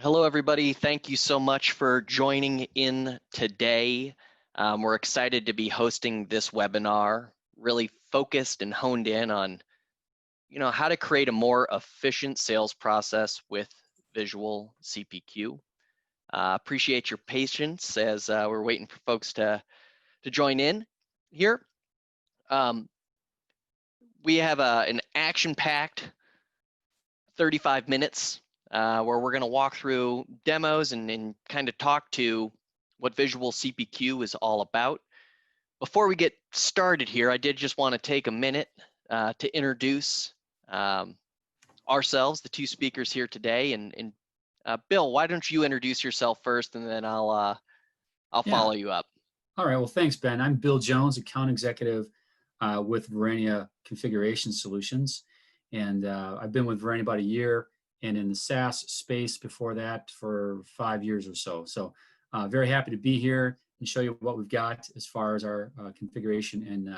Hello, everybody. Thank you so much for joining in today. We're excited to be hosting this webinar, really focused and honed in on, how to create a more efficient sales process with visual CPQ. Appreciate your patience as we're waiting for folks to join in here. We have an action-packed 35 minutes where we're going to walk through demos and kind of talk to what visual CPQ is all about. Before we get started here, I did just want to take a minute to introduce ourselves, the two speakers here today. And Bill, why don't you introduce yourself first, and then I'll follow you up. All right. Well, thanks, Ben. I'm Bill Jones, account executive with Verenia Configuration Solutions. And I've been with Verenia about a year, and in the SaaS space before that for 5 years or so. So very happy to be here and show you what we've got as far as our configuration and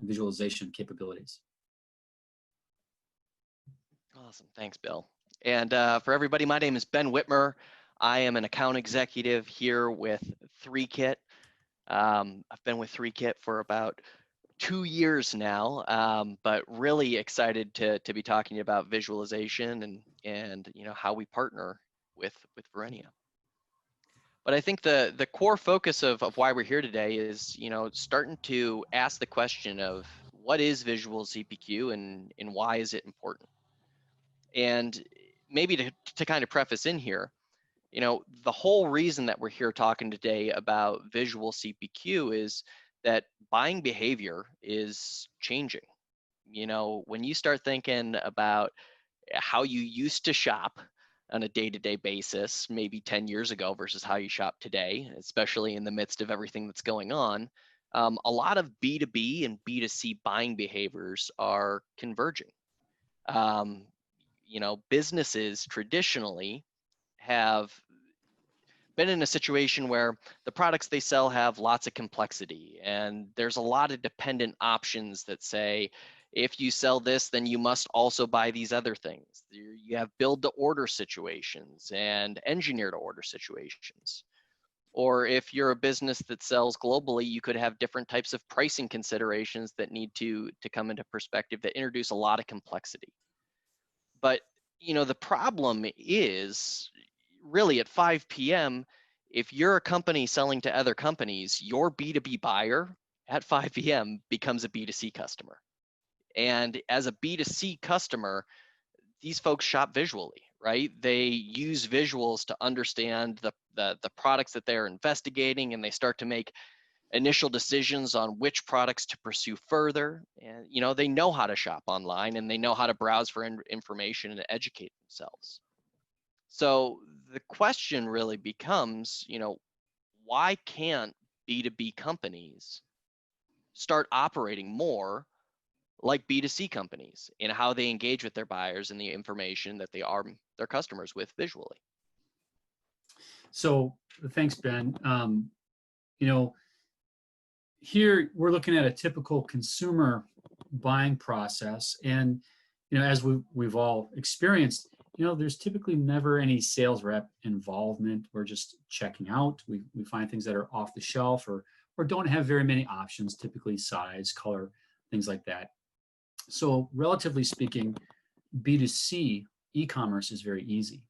visualization capabilities. Awesome. Thanks, Bill. And for everybody, my name is Ben Whitmer. I am an account executive here with Threekit. I've been with Threekit for about 2 years now, but really excited to be talking about visualization and how we partner with Verenia. But I think the core focus of why we're here today is starting to ask the question of what is visual CPQ and why is it important? And maybe to kind of preface in here, the whole reason that we're here talking today about visual CPQ is that buying behavior is changing. When you start thinking about how you used to shop on a day-to-day basis, maybe 10 years ago versus how you shop today, especially in the midst of everything that's going on, a lot of B2B and B2C buying behaviors are converging. Businesses traditionally have been in a situation where the products they sell have lots of complexity, and there's a lot of dependent options that say, if you sell this, then you must also buy these other things. You have build to order situations and engineer to order situations. Or if you're a business that sells globally, you could have different types of pricing considerations that need to come into perspective that introduce a lot of complexity. But the problem is really at 5 p.m., if you're a company selling to other companies, your B2B buyer at 5 p.m. becomes a B2C customer. And as a B2C customer, these folks shop visually, right? They use visuals to understand the products that they're investigating, and they start to make initial decisions on which products to pursue further. And they know how to shop online, and they know how to browse for information and educate themselves. So the question really becomes, why can't B2B companies start operating more like B2C companies in how they engage with their buyers and the information that they arm their customers with visually? So thanks, Ben. Here we're looking at a typical consumer buying process, and as we've all experienced, there's typically never any sales rep involvement. We're just checking out. We find things that are off the shelf or don't have very many options, typically size, color, things like that. So relatively speaking, B2C e-commerce is very easy.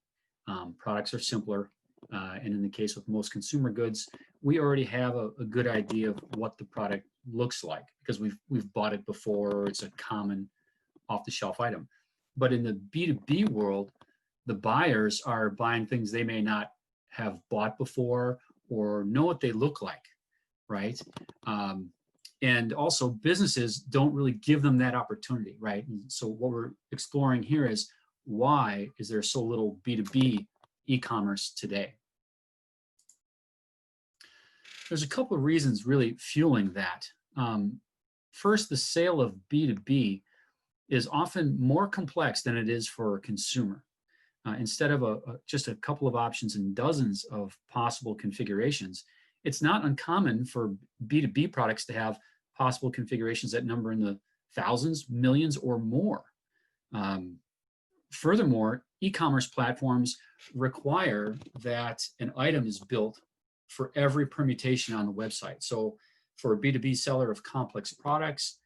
Products are simpler. And in the case of most consumer goods, we already have a good idea of what the product looks like because we've bought it before, or it's a common off-the-shelf item. But in the B2B world, the buyers are buying things they may not have bought before or know what they look like, right? And also businesses don't really give them that opportunity, right? And so what we're exploring here is why is there so little B2B e-commerce today? There's a couple of reasons really fueling that. First, the sale of B2B is often more complex than it is for a consumer. Instead of just a couple of options and dozens of possible configurations, it's not uncommon for B2B products to have possible configurations that number in the thousands, millions, or more. Furthermore, e-commerce platforms require that an item is built for every permutation on the website. So for a B2B seller of complex products,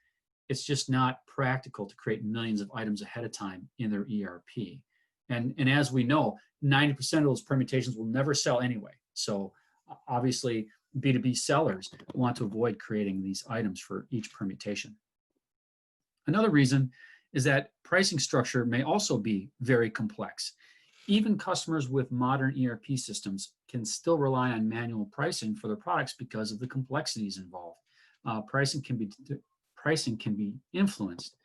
it's just not practical to create millions of items ahead of time in their ERP. And as we know, 90% of those permutations will never sell anyway. So obviously, B2B sellers want to avoid creating these items for each permutation. Another reason is that pricing structure may also be very complex. Even customers with modern ERP systems can still rely on manual pricing for their products because of the complexities involved. Pricing can be influenced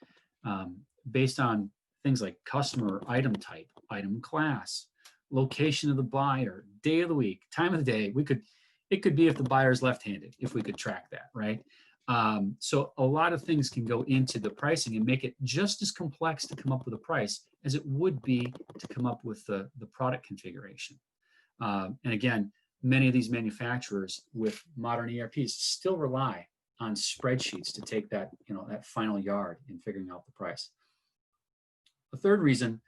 based on things like customer item type, item class, location of the buyer, day of the week, time of the day. It could be if the buyer's left-handed, if we could track that, right? So a lot of things can go into the pricing and make it just as complex to come up with a price as it would be to come up with the product configuration. And again, many of these manufacturers with modern ERPs still rely on spreadsheets to take that, that final yard in figuring out the price. The third reason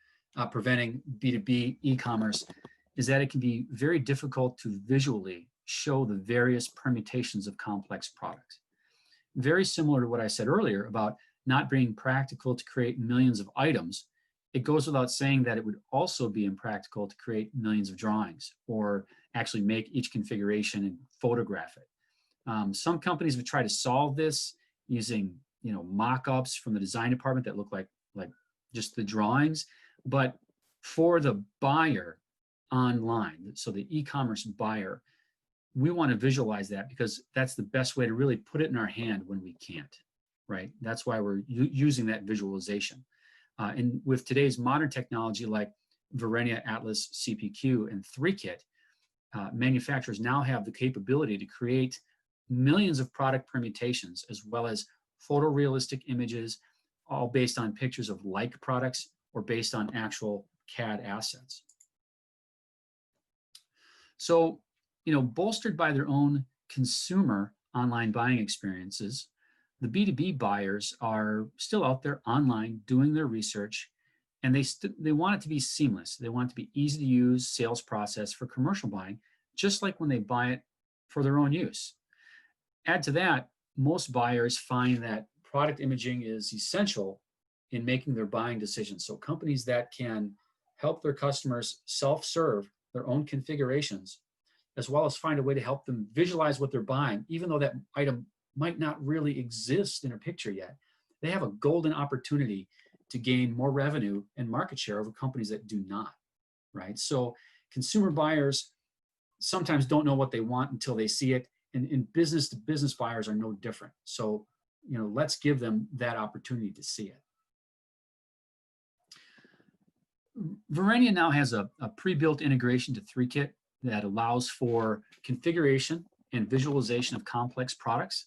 preventing B2B e-commerce is that it can be very difficult to visually show the various permutations of complex products. Very similar to what I said earlier about not being practical to create millions of items, it goes without saying that it would also be impractical to create millions of drawings or actually make each configuration and photograph it. Some companies would try to solve this using, mock-ups from the design department that look like just the drawings, but for the buyer online, so the e-commerce buyer, we want to visualize that because that's the best way to really put it in our hand when we can't, right? That's why we're using that visualization. And with today's modern technology like Verenia, Atlas, CPQ, and Threekit, manufacturers now have the capability to create millions of product permutations as well as photorealistic images, all based on pictures of like products or based on actual CAD assets. So, bolstered by their own consumer online buying experiences, the B2B buyers are still out there online doing their research, and they want it to be seamless. They want it to be easy to use sales process for commercial buying, just like when they buy it for their own use. Add to that, most buyers find that product imaging is essential in making their buying decisions. So companies that can help their customers self-serve their own configurations, as well as find a way to help them visualize what they're buying, even though that item might not really exist in a picture yet, they have a golden opportunity to gain more revenue and market share over companies that do not, right? So consumer buyers sometimes don't know what they want until they see it, and business-to-business buyers are no different. So, let's give them that opportunity to see it. Verenia now has a pre-built integration to Threekit that allows for configuration and visualization of complex products,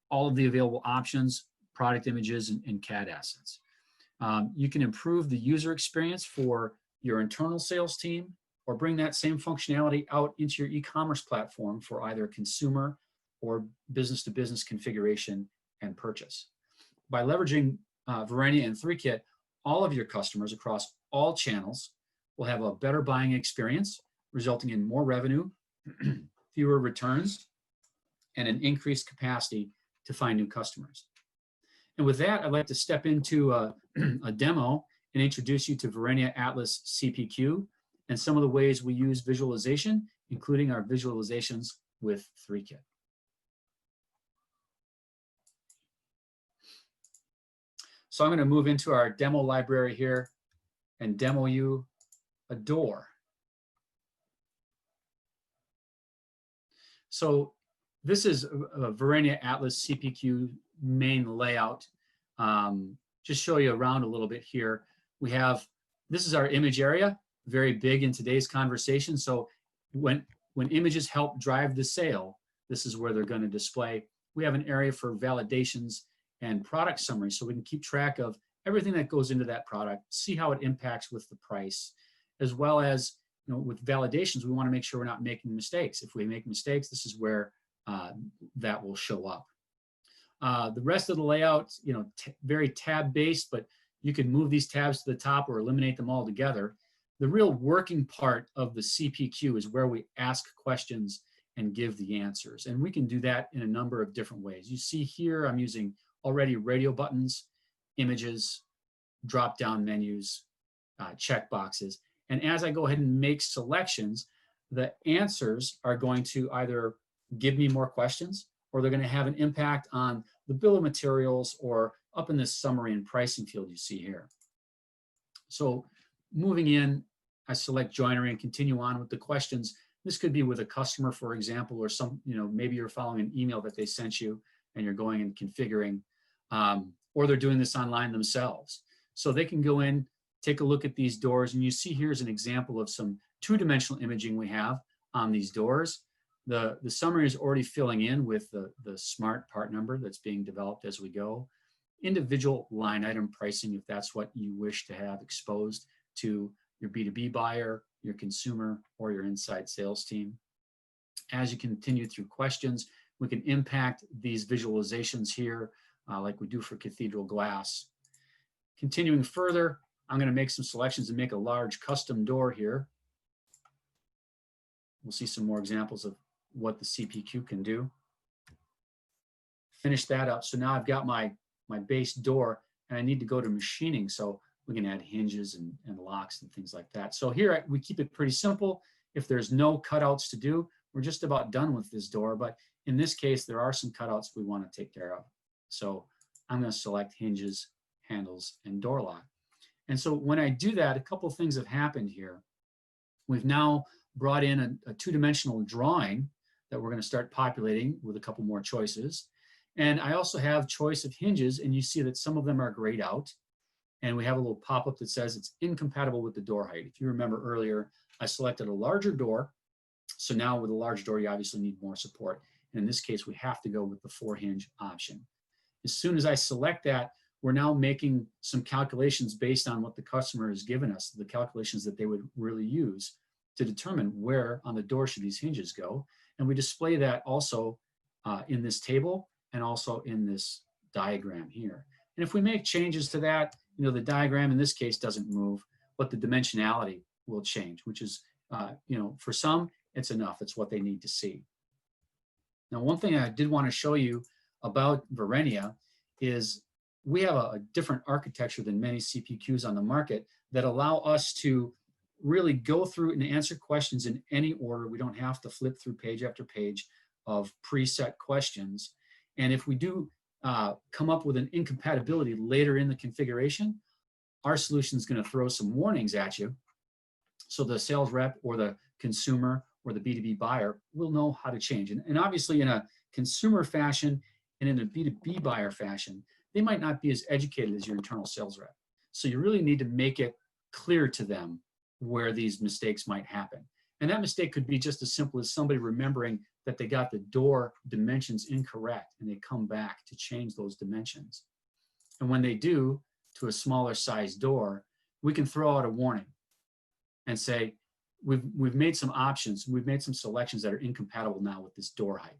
all of the available options, product images, and CAD assets. You can improve the user experience for your internal sales team or bring that same functionality out into your e-commerce platform for either consumer or business-to-business configuration and purchase. By leveraging Verenia and Threekit, all of your customers across all channels will have a better buying experience, resulting in more revenue, fewer returns, and an increased capacity to find new customers. And with that, I'd like to step into a demo and introduce you to Verenia Atlas CPQ and some of the ways we use visualization, including our visualizations with Threekit. So I'm going to move into our demo library here and demo you a door. So this is a Verenia Atlas CPQ main layout. Just show you around a little bit here. This is our image area, very big in today's conversation. So when images help drive the sale, this is where they're going to display. We have an area for validations and product summaries, so we can keep track of everything that goes into that product, see how it impacts with the price, as well as with validations, we want to make sure we're not making mistakes. If we make mistakes, this is where that will show up. The rest of the layout, very tab-based, but You can move these tabs to the top or eliminate them altogether. The real working part of the CPQ is where we ask questions and give the answers. And we can do that in a number of different ways. You see here, I'm using already radio buttons, images, drop-down menus, check boxes. And as I go ahead and make selections, the answers are going to either give me more questions, or they're going to have an impact on the bill of materials or up in this summary and pricing field you see here. So moving in, I select joinery and continue on with the questions. This could be with a customer, for example, or maybe you're following an email that they sent you and you're going and configuring, or they're doing this online themselves. So they can go in, take a look at these doors, and you see here's an example of some two-dimensional imaging we have on these doors. The summary is already filling in with the smart part number that's being developed as we go. Individual line item pricing, if that's what you wish to have exposed to your B2B buyer, your consumer, or your inside sales team. As you continue through questions, we can impact these visualizations here like we do for cathedral glass. Continuing further, I'm going to make some selections and make a large custom door here. We'll see some more examples of what the CPQ can do. Finish that up. So now I've got my base door, and I need to go to machining. So we can add hinges and locks and things like that. So here we keep it pretty simple. If there's no cutouts to do, we're just about done with this door. But in this case, there are some cutouts we want to take care of. So I'm going to select hinges, handles, and door lock. And so when I do that, a couple of things have happened here. We've now brought in a two-dimensional drawing that we're going to start populating with a couple more choices. And I also have choice of hinges, and you see that some of them are grayed out. And we have a little pop-up that says it's incompatible with the door height. If you remember earlier, I selected a larger door. So now with a large door, you obviously need more support. And in this case, we have to go with the 4-hinge option. As soon as I select that, we're now making some calculations based on what the customer has given us, the calculations that they would really use to determine where on the door should these hinges go. And we display that also in this table and also in this diagram here. And if we make changes to that, the diagram in this case doesn't move, but the dimensionality will change, which is, for some, it's enough. It's what they need to see. Now, one thing I did want to show you about Verenia is we have a different architecture than many CPQs on the market that allow us to really go through and answer questions in any order. We don't have to flip through page after page of preset questions. And if we do come up with an incompatibility later in the configuration, our solution is going to throw some warnings at you. So the sales rep or the consumer or the B2B buyer will know how to change. And obviously in a consumer fashion and in a B2B buyer fashion, they might not be as educated as your internal sales rep. So you really need to make it clear to them where these mistakes might happen. And that mistake could be just as simple as somebody remembering that they got the door dimensions incorrect and they come back to change those dimensions. And when they do to a smaller size door, we can throw out a warning and say, we've made some options, we've made some selections that are incompatible now with this door height.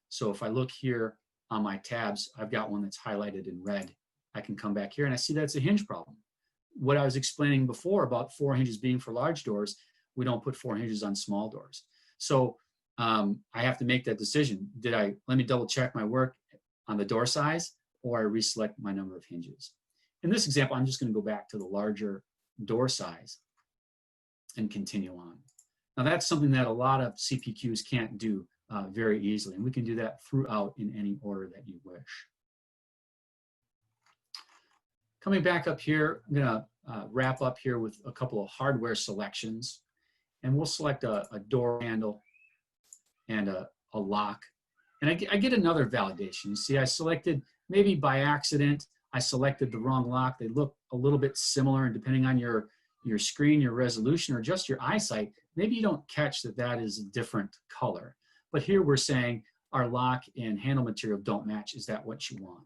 So if I look here on my tabs, I've got one that's highlighted in red. I can come back here and I see that's a hinge problem. What I was explaining before about 4 hinges being for large doors, we don't put 4 hinges on small doors. So I have to make that decision. Let me double check my work on the door size, or I reselect my number of hinges. In this example, I'm just going to go back to the larger door size and continue on. Now that's something that a lot of CPQs can't do very easily, and we can do that throughout in any order that you wish. Coming back up here, I'm going to wrap up here with a couple of hardware selections, and we'll select a door handle and a lock. And I get another validation. You see, I selected, maybe by accident, I selected the wrong lock. They look a little bit similar, and depending on your screen, your resolution, or just your eyesight, maybe you don't catch that that is a different color. But here we're saying our lock and handle material don't match. Is that what you want?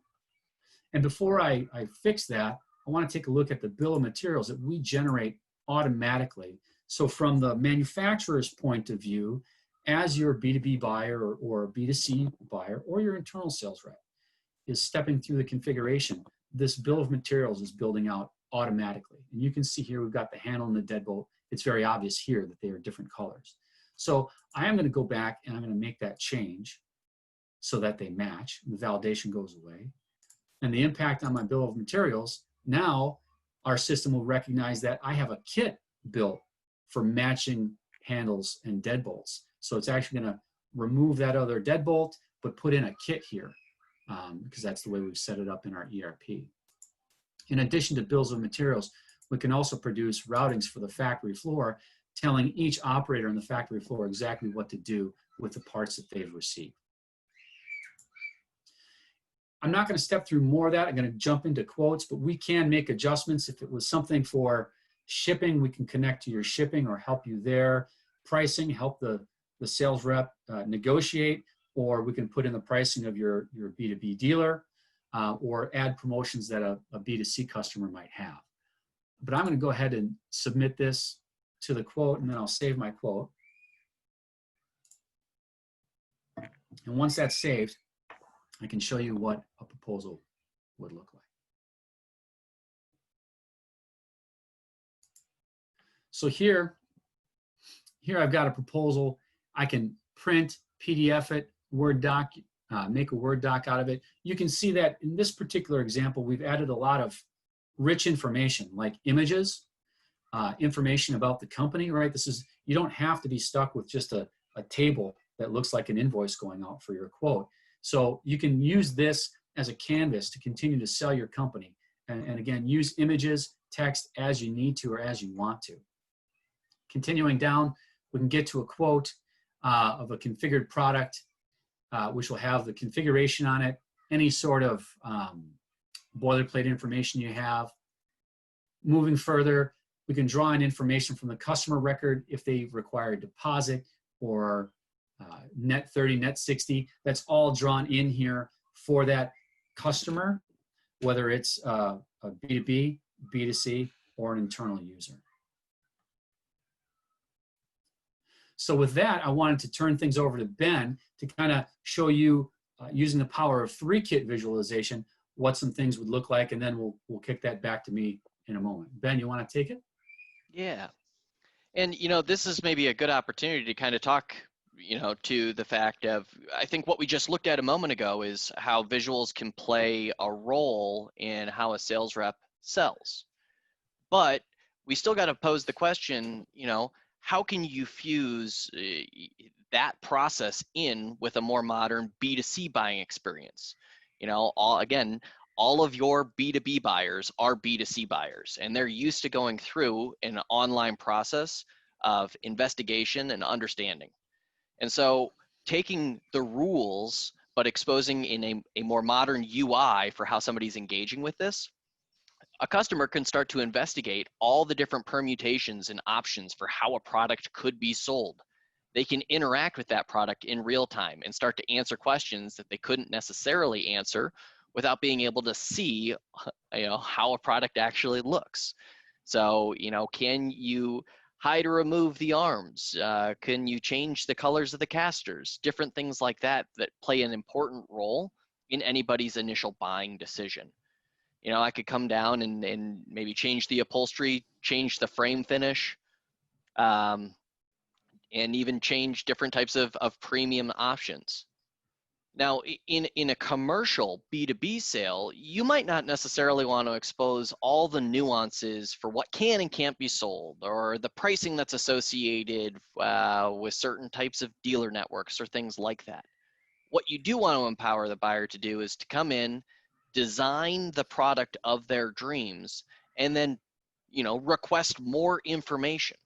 And before I fix that, I want to take a look at the bill of materials that we generate automatically. So from the manufacturer's point of view, as your B2B buyer or B2C buyer or your internal sales rep is stepping through the configuration, this bill of materials is building out automatically. And you can see here, we've got the handle and the deadbolt. It's very obvious here that they are different colors. So I am going to go back and I'm going to make that change so that they match. The validation goes away. And the impact on my bill of materials, now our system will recognize that I have a kit built for matching handles and deadbolts. So it's actually going to remove that other deadbolt, but put in a kit here because that's the way we've set it up in our ERP. In addition to bills of materials, we can also produce routings for the factory floor, telling each operator on the factory floor exactly what to do with the parts that they've received. I'm not going to step through more of that. I'm going to jump into quotes, but we can make adjustments. If it was something for shipping, we can connect to your shipping or help you there. Pricing, help the sales rep negotiate, or we can put in the pricing of your B2B dealer or add promotions that a B2C customer might have. But I'm going to go ahead and submit this to the quote, and then I'll save my quote. And once that's saved, I can show you what a proposal would look like. So here I've got a proposal. I can print, PDF it, Word doc, make a Word doc out of it. You can see that in this particular example, we've added a lot of rich information like images, information about the company, right? You don't have to be stuck with just a table that looks like an invoice going out for your quote. So you can use this as a canvas to continue to sell your company. And again, use images, text as you need to or as you want to. Continuing down, we can get to a quote of a configured product, which will have the configuration on it, any sort of boilerplate information you have. Moving further, we can draw in information from the customer record if they require a deposit or net 30, net 60. That's all drawn in here for that customer, whether it's a B2B, B2C, or an internal user. So with that, I wanted to turn things over to Ben to kind of show you, using the power of Threekit visualization, what some things would look like, and then we'll kick that back to me in a moment. Ben, you want to take it? Yeah. And, this is maybe a good opportunity to kind of talk, to the fact of, I think what we just looked at a moment ago is how visuals can play a role in how a sales rep sells. But we still got to pose the question, how can you fuse that process in with a more modern B2C buying experience? All of your B2B buyers are B2C buyers, and they're used to going through an online process of investigation and understanding. And so taking the rules, but exposing in a more modern UI for how somebody's engaging with this, a customer can start to investigate all the different permutations and options for how a product could be sold. They can interact with that product in real time and start to answer questions that they couldn't necessarily answer without being able to see, how a product actually looks. So, can you hide or remove the arms? Can you change the colors of the casters? Different things like that play an important role in anybody's initial buying decision. I could come down and maybe change the upholstery, change the frame finish, and even change different types of premium options. Now, in a commercial B2B sale, you might not necessarily want to expose all the nuances for what can and can't be sold, or the pricing that's associated with certain types of dealer networks or things like that. What you do want to empower the buyer to do is to come in, design the product of their dreams, and then, request more information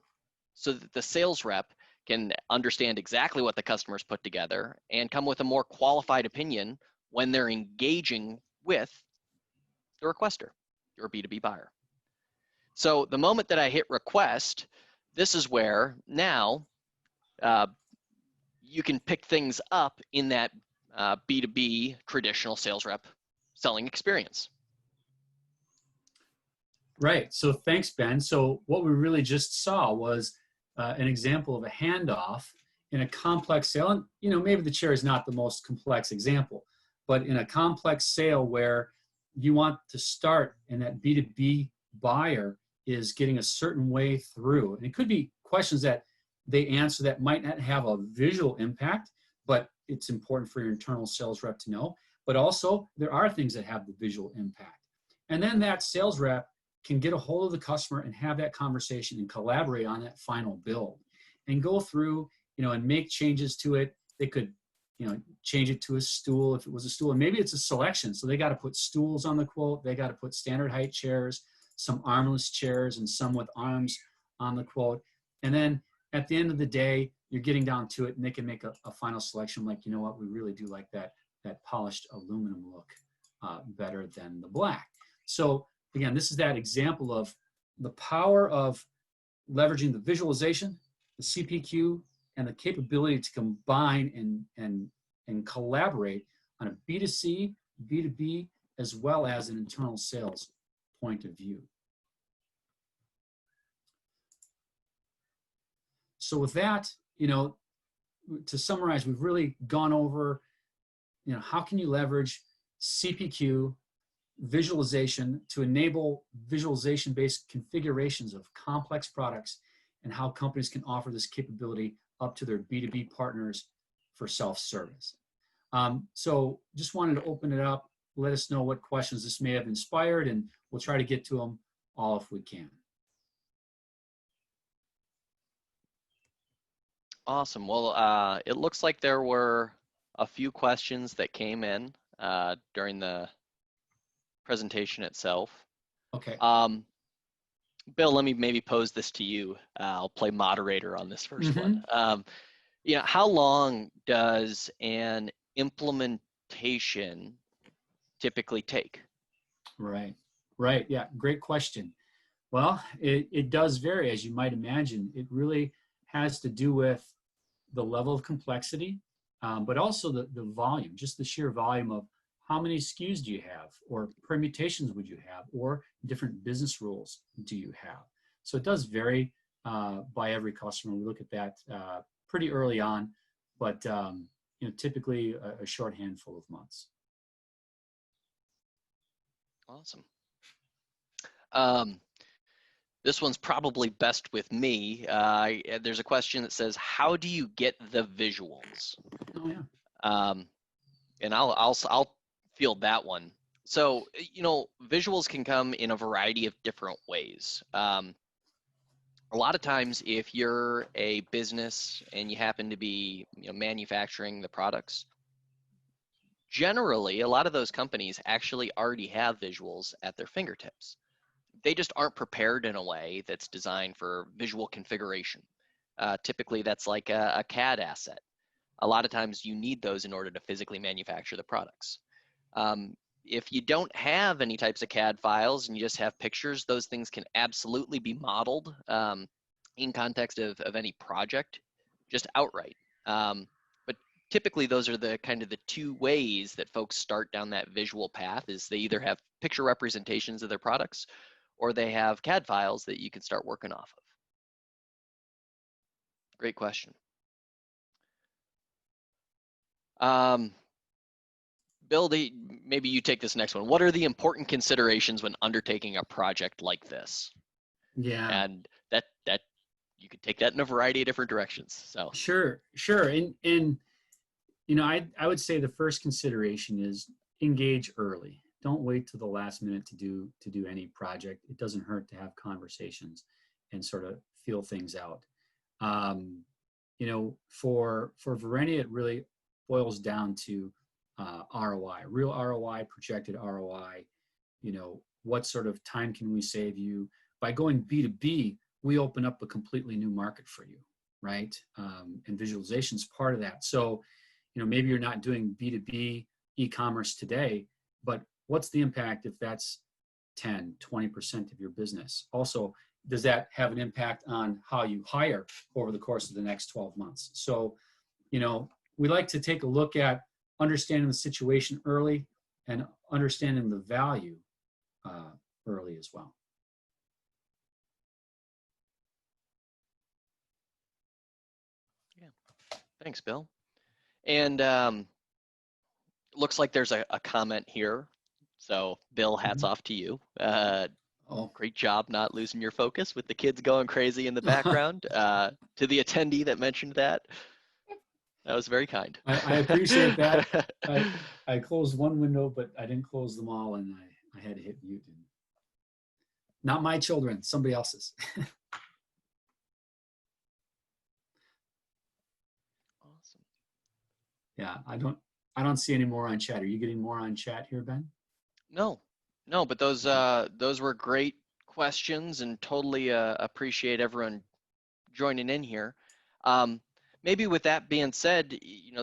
so that the sales rep can understand exactly what the customers put together and come with a more qualified opinion when they're engaging with the requester, your B2B buyer. So the moment that I hit request, this is where now you can pick things up in that B2B traditional sales rep selling experience. Right. So thanks, Ben. So what we really just saw was an example of a handoff in a complex sale. And, maybe the chair is not the most complex example, but in a complex sale where you want to start, and that B2B buyer is getting a certain way through. And it could be questions that they answer that might not have a visual impact, but it's important for your internal sales rep to know. But also, there are things that have the visual impact. And then that sales rep can get a hold of the customer and have that conversation and collaborate on that final build and go through, and make changes to it. They could, change it to a stool if it was a stool, and maybe it's a selection. So they got to put stools on the quote. They got to put standard height chairs, some armless chairs, and some with arms on the quote. And then at the end of the day, you're getting down to it, and they can make a final selection. Like, you know what, we really do like that polished aluminum look better than the black. So again, this is that example of the power of leveraging the visualization, the CPQ, and the capability to combine and collaborate on a B2C, B2B, as well as an internal sales point of view. So with that, to summarize, we've really gone over, how can you leverage CPQ visualization to enable visualization-based configurations of complex products, and how companies can offer this capability up to their B2B partners for self-service. So just wanted to open it up, let us know what questions this may have inspired, and we'll try to get to them all if we can. Awesome. Well, it looks like there were a few questions that came in during the presentation itself. Okay. Bill, let me maybe pose this to you. I'll play moderator on this first one. How long does an implementation typically take? Right. Yeah, great question. Well, it does vary, as you might imagine. It really has to do with the level of complexity, but also the volume, just the sheer volume of how many SKUs do you have, or permutations would you have, or different business rules do you have. So it does vary by every customer. We look at that pretty early on, but typically a short handful of months. Awesome. This one's probably best with me. There's a question that says, how do you get the visuals? Oh, yeah. And I'll field that one. So, visuals can come in a variety of different ways. A lot of times, if you're a business and you happen to be manufacturing the products, generally, a lot of those companies actually already have visuals at their fingertips. They just aren't prepared in a way that's designed for visual configuration. Typically, that's like a CAD asset. A lot of times you need those in order to physically manufacture the products. If you don't have any types of CAD files and you just have pictures, those things can absolutely be modeled in context of any project, just outright. But typically those are the kind of the two ways that folks start down that visual path, is they either have picture representations of their products, or they have CAD files that you can start working off of. Great question. Bill, maybe you take this next one. What are the important considerations when undertaking a project like this? Yeah. And that you could take that in a variety of different directions. So Sure. And I would say the first consideration is engage early. Don't wait till the last minute to do any project. It doesn't hurt to have conversations and sort of feel things out. For Verenia, it really boils down to ROI, real ROI, projected ROI. What sort of time can we save you? By going B2B, we open up a completely new market for you, right? And visualization is part of that. So, maybe you're not doing B2B e-commerce today, but what's the impact if that's 10, 20% of your business? Also, does that have an impact on how you hire over the course of the next 12 months? So, we like to take a look at understanding the situation early and understanding the value early as well. Yeah, thanks, Bill. And looks like there's a comment here So Bill, hats off to you. Oh, Great job not losing your focus with the kids going crazy in the background. To the attendee that mentioned that, that was very kind. I appreciate that. I closed one window, but I didn't close them all, and I had to hit mute. Not my children, somebody else's. Awesome. Yeah, I don't see any more on chat. Are you getting more on chat here, Ben? No, no, but those were great questions, and totally appreciate everyone joining in here. Maybe with that being said,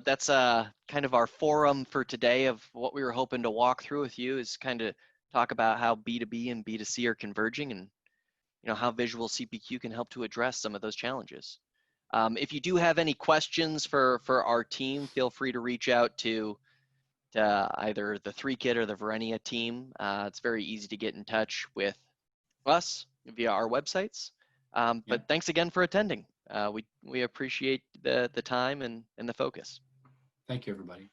that's kind of our forum for today of what we were hoping to walk through with you is kind of talk about how B2B and B2C are converging, and how visual CPQ can help to address some of those challenges. If you do have any questions for our team, feel free to reach out to either the Threekit or the Verenia team. It's very easy to get in touch with us via our websites. But thanks again for attending. We appreciate the time and the focus. Thank you, everybody.